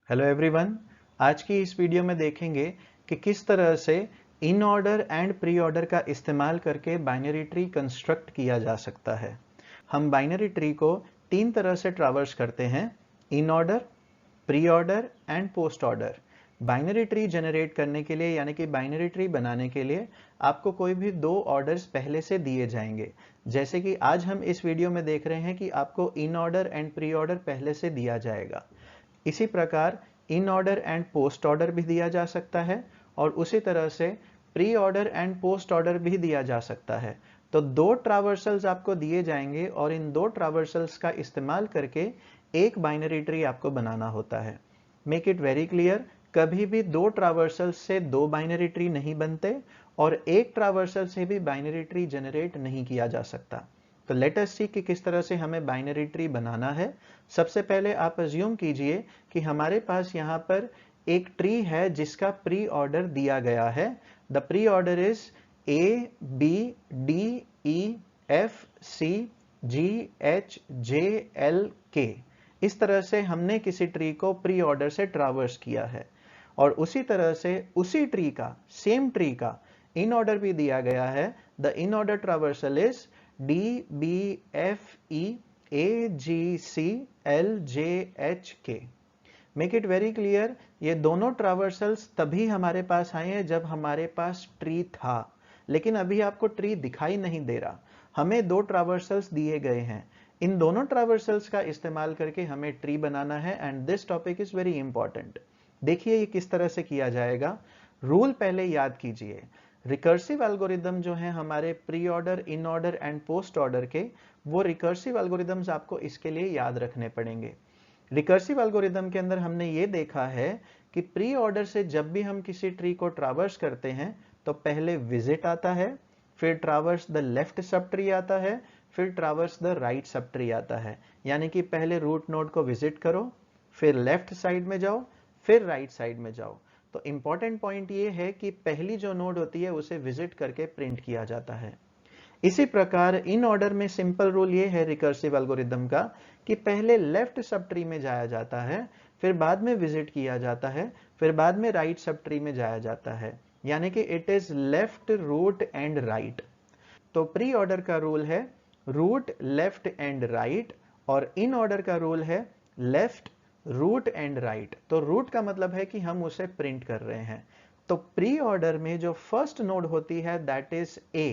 Hello everyone. आज की इस वीडियो में देखेंगे कि किस तरह से in order and pre order का इस्तेमाल करके बाइनरी ट्री कंस्ट्रक्ट किया जा सकता है। हम बाइनरी ट्री को तीन तरह से ट्रावर्स करते हैं: in order, pre order and post order. Binary tree generate करने के लिए यानी कि बाइनरी ट्री बनाने के लिए आपको कोई भी दो ऑर्डर्स पहले से दिए जाएंगे। जैसे कि आज हम इस वीडियो में देख रहे हैं कि आपको in order and pre order पहले से दिया जाएगा। इसी प्रकार in order and post order भी दिया जा सकता है और उसी तरह से pre order and post order भी दिया जा सकता है। तो दो ट्रावर्सल्स आपको दिए जाएंगे और इन दो ट्रावर्सल्स का इस्तेमाल करके एक बाइनरी ट्री आपको बनाना होता है। मेक इट वेरी क्लियर, कभी भी दो ट्रावर्सल्स से दो बाइनरी ट्री नहीं बनते और एक ट्रावर्सल से भी बाइनरी ट्री जनरेट नहीं किया जा सकता। तो लेट अस सी कि किस तरह से हमें बाइनरी ट्री बनाना है। सबसे पहले आप अज्यूम कीजिए कि हमारे पास यहाँ पर एक ट्री है जिसका प्री ऑर्डर दिया गया है। The pre order is A, B, D, E, F, C, G, H, J, L, K। इस तरह से हमने किसी ट्री को प्री ऑर्डर से ट्रावर्स किया है और उसी तरह से उसी ट्री का, सेम ट्री का इन ऑर्डर भी दिया गया है। The in order traversal is D, B, F, E, A, G, C, L, J, H, K। Make it very clear, ये दोनों ट्रावर्सल्स तभी हमारे पास आए हैं जब हमारे पास ट्री था, लेकिन अभी आपको ट्री दिखाई नहीं दे रहा। हमें दो ट्रावर्सल्स दिए गए हैं, इन दोनों ट्रावर्सल्स का इस्तेमाल करके हमें ट्री बनाना है and this topic is very important. देखिए ये किस तरह से किया जाएगा। रूल पहले याद कीजिए। रिकर्सिव एल्गोरिदम जो है हमारे pre order, in order and post order के, वो रिकर्सिव एल्गोरिदम्स आपको इसके लिए याद रखने पड़ेंगे। रिकर्सिव एल्गोरिदम के अंदर हमने ये देखा है कि प्री ऑर्डर से जब भी हम किसी ट्री को ट्रावर्स करते हैं तो पहले विजिट आता है, फिर traverse the left sub tree आता है, फिर traverse the right sub tree आता है। यानी कि पहले रूट नोड को विजिट करो, फिर लेफ्ट साइड में जाओ, फिर राइट साइड में जाओ। तो इंपॉर्टेंट पॉइंट ये है कि पहली जो नोड होती है उसे विजिट करके प्रिंट किया जाता है। इसी प्रकार इन ऑर्डर में सिंपल रूल ये है रिकर्सिव एल्गोरिदम का कि पहले लेफ्ट सब ट्री में जाया जाता है, फिर बाद में विजिट किया जाता है, फिर बाद में राइट सब ट्री में जाया जाता है। यानी कि it is left, root and right. तो प्री ऑर्डर का रूल है रूट, लेफ्ट एंड राइट, और इन ऑर्डर का रूल है लेफ्ट, रूट एंड राइट। तो रूट का मतलब है कि हम उसे प्रिंट कर रहे हैं। तो प्री ऑर्डर में जो फर्स्ट नोड होती है दैट इज A,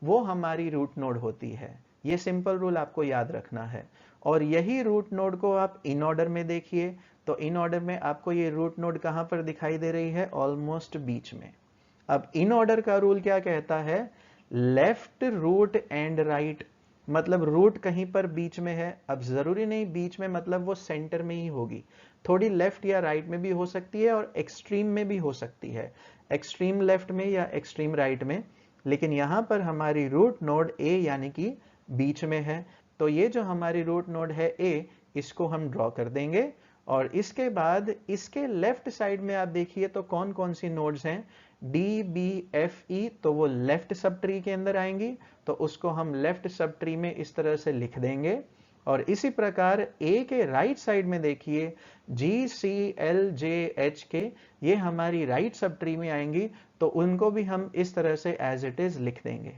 वो हमारी रूट नोड होती है। ये सिंपल रूल आपको याद रखना है। और यही रूट नोड को आप इन ऑर्डर में देखिए तो इन ऑर्डर में आपको ये रूट नोड कहां पर दिखाई दे रही है? ऑलमोस्ट बीच में। अब इन ऑर्डर का रूल क्या कहता है? Left, root and right. मतलब रूट कहीं पर बीच में है। अब जरूरी नहीं बीच में मतलब वो सेंटर में ही होगी, थोड़ी लेफ्ट या राइट में भी हो सकती है और एक्सट्रीम में भी हो सकती है, एक्सट्रीम लेफ्ट में या एक्सट्रीम राइट में। लेकिन यहां पर हमारी रूट नोड A यानी कि बीच में है। तो ये जो हमारी रूट नोड है A, इसको हम ड्रॉ कर देंगे। और इसके बाद इसके लेफ्ट साइड में आप देखिए तो कौन कौन सी नोड्स हैं? D, B, F, E, तो वो लेफ्ट सब ट्री के अंदर आएंगी, तो उसको हम लेफ्ट सब ट्री में इस तरह से लिख देंगे। और इसी प्रकार A के राइट साइड में देखिए G, C, L, J, H, K, ये हमारी राइट सब ट्री में आएंगी, तो उनको भी हम इस तरह से एज इट इज लिख देंगे।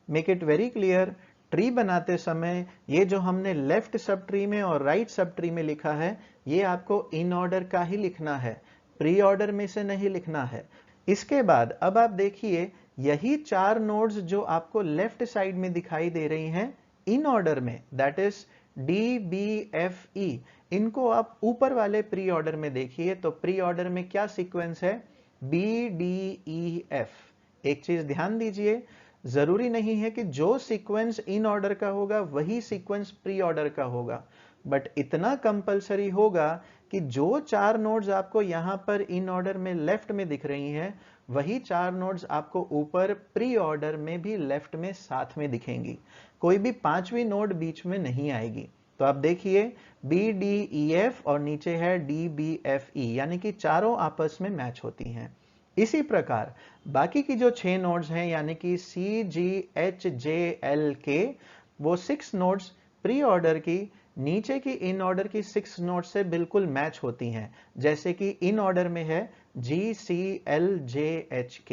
Make it very clear, tree बनाते समय ये जो हमने लेफ्ट सब ट्री में और राइट सब ट्री में लिखा है, ये आपको इन ऑर्डर का ही लिखना है, प्री ऑर्डर में से नहीं लिखना है। इसके बाद अब आप देखिए यही चार नोड्स जो आपको लेफ्ट साइड में दिखाई दे रही हैं इन ऑर्डर में, that is D, B, F, E, इनको आप ऊपर वाले प्री ऑर्डर में देखिए तो प्री ऑर्डर में क्या सीक्वेंस है? B, D, E, F। एक चीज ध्यान दीजिए, जरूरी नहीं है कि जो सीक्वेंस इन ऑर्डर का होगा वही सीक्वेंस प्री ऑर्डर का होगा, बट इतना कंपलसरी होगा कि जो चार नोड्स आपको यहां पर इन ऑर्डर में लेफ्ट में दिख रही हैं, वही चार नोड्स आपको ऊपर प्री ऑर्डर में भी लेफ्ट में साथ में दिखेंगी। कोई भी पांचवी नोड बीच में नहीं आएगी। तो आप देखिए B, D, E, F और नीचे है D, B, F, E, यानी कि चारों आपस में मैच होती हैं। इसी प्रकार बाकी की जो 6 नोड्स हैं यानी कि C, G, H, J, L, K, वो 6 नोड्स प्री ऑर्डर की नीचे की इन ऑर्डर की 6 नोड से बिल्कुल मैच होती हैं, जैसे कि इन ऑर्डर में है GCLJHK।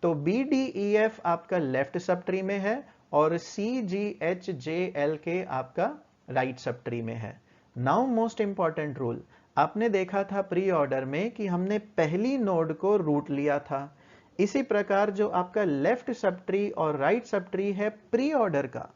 तो BDEF आपका लेफ्ट सब ट्री में है और CGHJLK आपका राइट सब ट्री में है। नाउ मोस्ट इंपॉर्टेंट रूल, आपने देखा था प्री ऑर्डर में कि हमने पहली नोड को रूट लिया था। इसी प्रकार जो आपका लेफ्ट सब ट्री और राइट सब ट्री है प्री ऑर्डर का,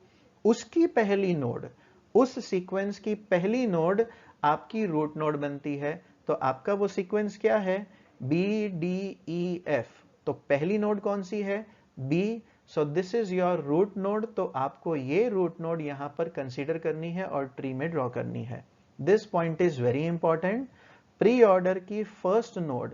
उसकी पहली नोड, उस सीक्वेंस की पहली नोड आपकी रूट नोड बनती है। तो आपका वो सीक्वेंस क्या है? BDEF। तो पहली नोड कौन सी है? B। So this is your root node. तो आपको ये रूट नोड यहां पर कंसीडर करनी है और ट्री में ड्रॉ करनी है। This point is very important. Pre order की first node,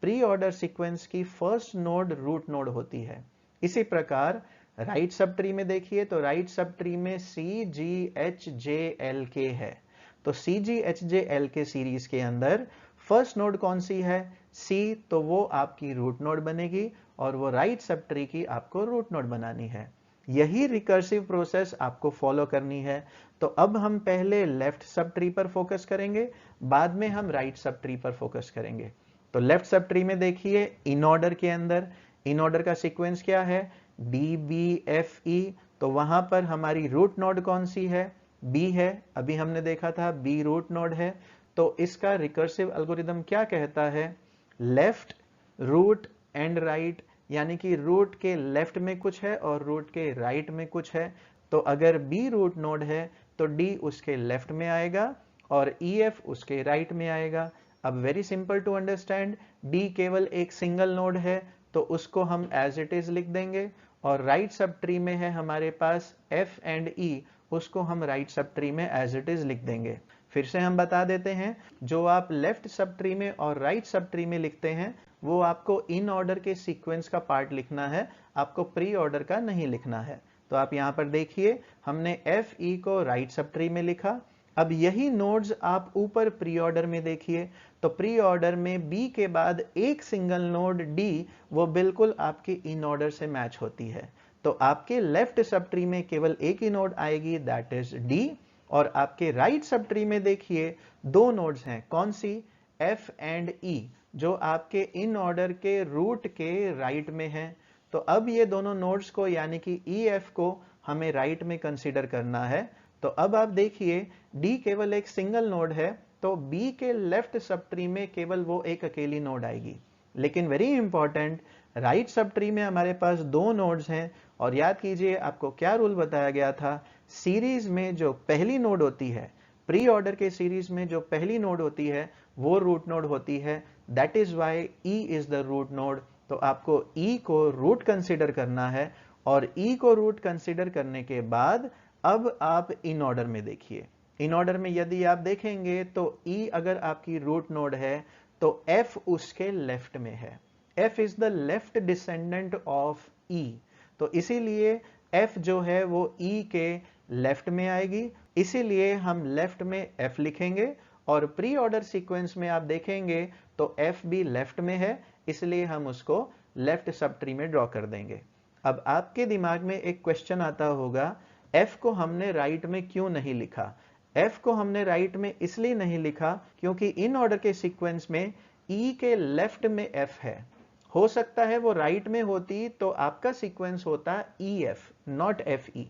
pre order sequence की फर्स्ट नोड रूट नोड होती है। इसी प्रकार राइट सब ट्री में देखिए तो राइट सब ट्री में CGHJLK है। तो CGHJLK सीरीज के अंदर फर्स्ट नोड कौन सी है? C। तो वो आपकी रूट नोड बनेगी और वो राइट सब ट्री की आपको रूट नोड बनानी है। यही रिकर्सिव प्रोसेस आपको फॉलो करनी है। तो अब हम पहले लेफ्ट सब ट्री पर फोकस करेंगे, बाद में हम राइट सब ट्री पर फोकस करेंगे। तो लेफ्ट सब ट्री में देखिए इन ऑर्डर के अंदर, इन ऑर्डर का सीक्वेंस क्या है? DBFE। तो वहां पर हमारी रूट नोड कौन सी है? B है। अभी हमने देखा था B रूट नोड है। तो इसका रिकर्सिव एल्गोरिदम क्या कहता है? लेफ्ट, रूट एंड राइट, यानी कि रूट के लेफ्ट में कुछ है और रूट के राइट में कुछ है। तो अगर B रूट नोड है तो D उसके लेफ्ट में आएगा और EF उसके राइट में आएगा। अब very simple to understand, D केवल एक सिंगल नोड है तो उसको हम एज इट इज लिख देंगे, और राइट सब ट्री में है हमारे पास F एंड E, उसको हम राइट सब ट्री में एज इट इज लिख देंगे। फिर से हम बता देते हैं, जो आप लेफ्ट सब ट्री में और राइट सब ट्री में लिखते हैं वो आपको इन ऑर्डर के सीक्वेंस का पार्ट लिखना है, आपको प्री ऑर्डर का नहीं लिखना है। तो आप यहां पर देखिए हमने FE को राइट सब ट्री में लिखा। अब यही नोड्स आप ऊपर प्री ऑर्डर में देखिए, तो प्री ऑर्डर में B के बाद एक सिंगल नोड D, वो बिल्कुल आपके इन ऑर्डर से मैच होती है। तो आपके लेफ्ट सब ट्री में केवल एक ही नोड आएगी, दैट इज D। और आपके राइट सब ट्री में देखिए दो नोड्स हैं, कौन सी? F एंड E, जो आपके इन ऑर्डर के रूट के राइट में है। तो अब ये दोनों नोड्स को यानी कि EF को हमें राइट में कंसीडर करना है। तो अब आप देखिए D केवल एक सिंगल नोड है, तो B के लेफ्ट सब ट्री में केवल वो एक अकेली नोड आएगी। लेकिन very important, right sub tree में हमारे पास दो नोड्स हैं, और याद कीजिए आपको क्या रूल बताया गया था? सीरीज में जो पहली नोड होती है, प्री ऑर्डर के सीरीज में जो पहली नोड होती है वो रूट नोड होती है। That is why E is the root node. तो आपको E को रूट कंसीडर करना है, और E को रूट कंसीडर करने के बाद अब आप इन ऑर्डर में देखिए। इन ऑर्डर में यदि आप देखेंगे तो E अगर आपकी रूट नोड है तो F उसके लेफ्ट में है। F is the left descendant of E। तो इसीलिए F जो है वो E के लेफ्ट में आएगी, इसीलिए हम लेफ्ट में F लिखेंगे। और प्री ऑर्डर सीक्वेंस में आप देखेंगे तो F भी लेफ्ट में है, इसलिए हम उसको लेफ्ट सब ट्री में ड्रॉ कर देंगे। अब आपके दिमाग में एक क्वेश्चन आता होगा, F को हमने राइट में क्यों नहीं लिखा? F को हमने राइट में इसलिए नहीं लिखा क्योंकि इन ऑर्डर के सीक्वेंस में E के लेफ्ट में F है। हो सकता है वो राइट में होती तो आपका सीक्वेंस होता EF, नॉट FE।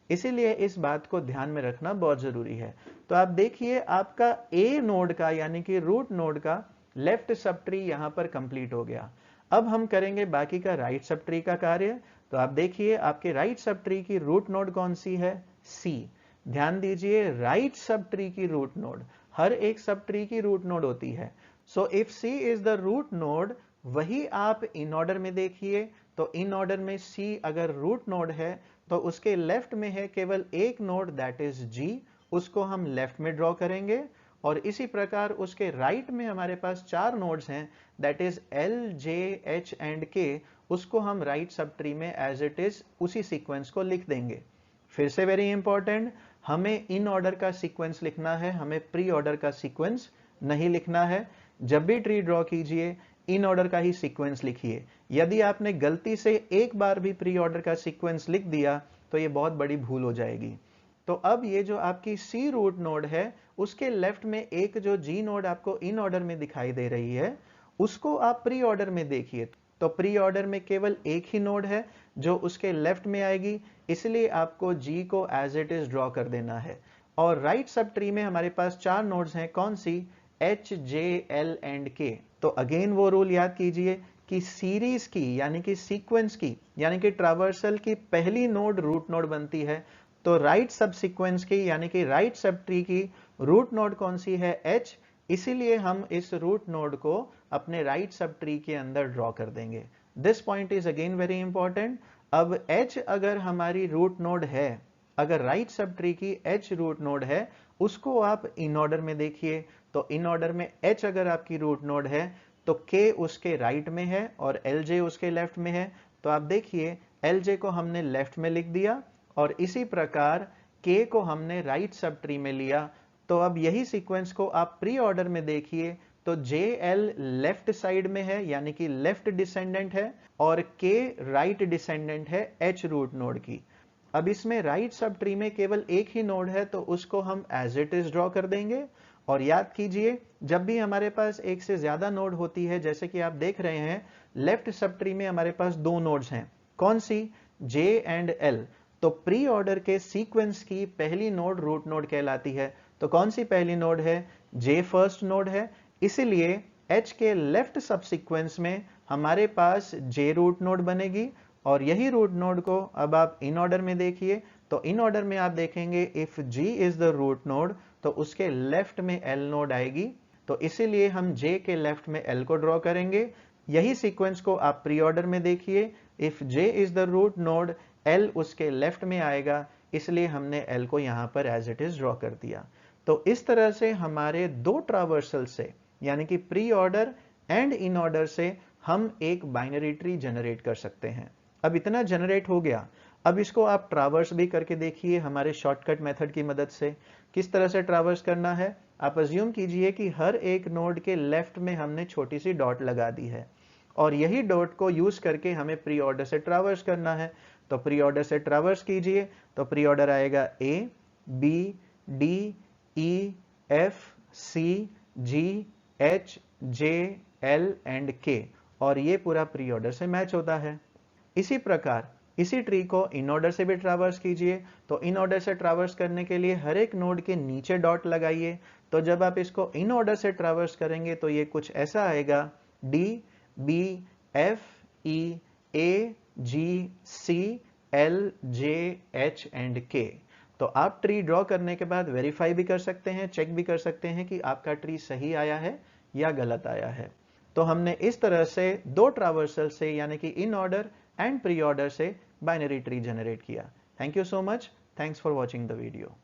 इसीलिए इस बात को ध्यान में रखना बहुत जरूरी है। तो आप देखिए आपका A नोड का यानी कि रूट नोड का लेफ्ट सब ट्री यहां पर कंप्लीट हो गया। अब हम करेंगे बाकी का राइट सब ट्री का कार्य। तो आप देखिए आपके राइट सब ट्री की रूट नोड कौन सी है? C। ध्यान दीजिए राइट सब ट्री की रूट नोड, हर एक सब ट्री की रूट नोड होती है। So if C is the root node, वही आप इन ऑर्डर में देखिए। तो इन ऑर्डर में C अगर रूट नोड है तो उसके लेफ्ट में है केवल एक नोड, दैट इज G, उसको हम लेफ्ट में ड्रॉ करेंगे। और इसी प्रकार उसके राइट में हमारे पास चार नोड्स हैं, that is L, J, H and K, उसको हम राइट सब ट्री में एज इट इज उसी सीक्वेंस को लिख देंगे। फिर से वेरी इंपॉर्टेंट, हमें इन ऑर्डर का सीक्वेंस लिखना है, हमें प्री ऑर्डर का सीक्वेंस नहीं लिखना है। जब भी ट्री ड्रॉ कीजिए इन ऑर्डर का ही सीक्वेंस लिखिए। यदि आपने गलती से एक बार भी प्री ऑर्डर का सीक्वेंस लिख दिया तो ये बहुत बड़ी भूल हो जाएगी। तो अब ये जो आपकी सी रूट नोड है, उसके लेफ्ट में एक जो जी नोड आपको इन ऑर्डर में दिखाई दे रही है, उसको आप प्री ऑर्डर में देखिए। तो प्री ऑर्डर में केवल एक ही नोड है जो उसके लेफ्ट में आएगी, इसलिए आपको जी को एज इट इज ड्रॉ कर देना है। और राइट सब ट्री में हमारे पास 4 नोड्स हैं, कौन सी? H, J, L and K. तो अगेन वो रूल याद कीजिए कि सीरीज की यानी कि सीक्वेंस की यानी कि ट्रावर्सल की पहली नोड रूट नोड बनती है। तो राइट सब सीक्वेंस की यानी कि राइट सब ट्री की रूट नोड कौन सी है? एच। इसीलिए हम इस रूट नोड को अपने राइट सब ट्री के अंदर ड्रॉ कर देंगे। This point is again very important. अब एच अगर हमारी रूट नोड है, अगर राइट सब ट्री की एच रूट नोड है, उसको आप इन ऑर्डर में देखिए। तो इन ऑर्डर में एच अगर आपकी रूट नोड है तो के उसके राइट में है और एल जे उसके लेफ्ट में है। तो आप देखिए एल जे को हमने लेफ्ट में लिख दिया और इसी प्रकार के को हमने राइट सब ट्री में लिया। तो अब यही सीक्वेंस को आप प्री ऑर्डर में देखिए तो जे एल लेफ्ट साइड में है यानी कि लेफ्ट डिसेंडेंट है और के राइट डिसेंडेंट है एच रूट नोड की। अब इसमें राइट सब ट्री में केवल एक ही नोड है तो उसको हम एज इट इज ड्रॉ कर देंगे। और याद कीजिए जब भी हमारे पास एक से ज्यादा नोड होती है, जैसे कि आप देख रहे हैं लेफ्ट सब ट्री में हमारे पास 2 नोड्स हैं, कौन सी? J and L. तो प्री ऑर्डर के सीक्वेंस की पहली नोड रूट नोड कहलाती है। तो कौन सी पहली नोड है? जे फर्स्ट नोड है। इसीलिए एच के लेफ्ट सब सीक्वेंस में हमारे पास जे रूट नोड बनेगी और यही रूट नोड को अब आप इन ऑर्डर में देखिए। तो इन ऑर्डर में आप देखेंगे if G is the root node तो उसके लेफ्ट में एल नोड आएगी। तो इसीलिए हम जे के लेफ्ट में एल को ड्रॉ करेंगे। यही सीक्वेंस को आप प्री ऑर्डर में देखिए, if J is the root node L उसके लेफ्ट में आएगा, इसलिए हमने एल को यहां पर एज इट इज ड्रॉ कर दिया। तो इस तरह से हमारे 2 ट्रावर्सल से यानी कि pre order and in order से हम एक बाइनरी ट्री जनरेट कर सकते हैं। अब इतना जनरेट हो गया, अब इसको आप ट्रावर्स भी करके देखिए हमारे शॉर्टकट मेथड की मदद से। किस तरह से ट्रावर्स करना है? आप अज्यूम कीजिए कि हर एक नोड के लेफ्ट में हमने छोटी सी डॉट लगा दी है और यही डॉट को यूज करके हमें प्री ऑर्डर से ट्रावर्स करना है। तो प्री ऑर्डर से ट्रावर्स कीजिए। तो प्री ऑर्डर आएगा A, B, D, E, F, C, G, H, J, L and K, और ये पूरा प्री ऑर्डर से मैच होता है। इसी प्रकार इसी ट्री को इन ऑर्डर से भी ट्रावर्स कीजिए। तो इन ऑर्डर से ट्रावर्स करने के लिए हर एक नोड के नीचे डॉट लगाइए। तो जब आप इसको इन ऑर्डर से ट्रावर्स करेंगे तो ये कुछ ऐसा आएगा, D, B, F, E, A, G, C, L, J, H and K. तो आप ट्री ड्रॉ करने के बाद वेरीफाई भी कर सकते हैं, चेक भी कर सकते हैं कि आपका ट्री सही आया है या गलत आया है। तो हमने इस तरह से 2 ट्रावर्सल से यानी कि in order and pre order से बाइनरी ट्री जनरेट किया। Thank you so much. Thanks for watching the video.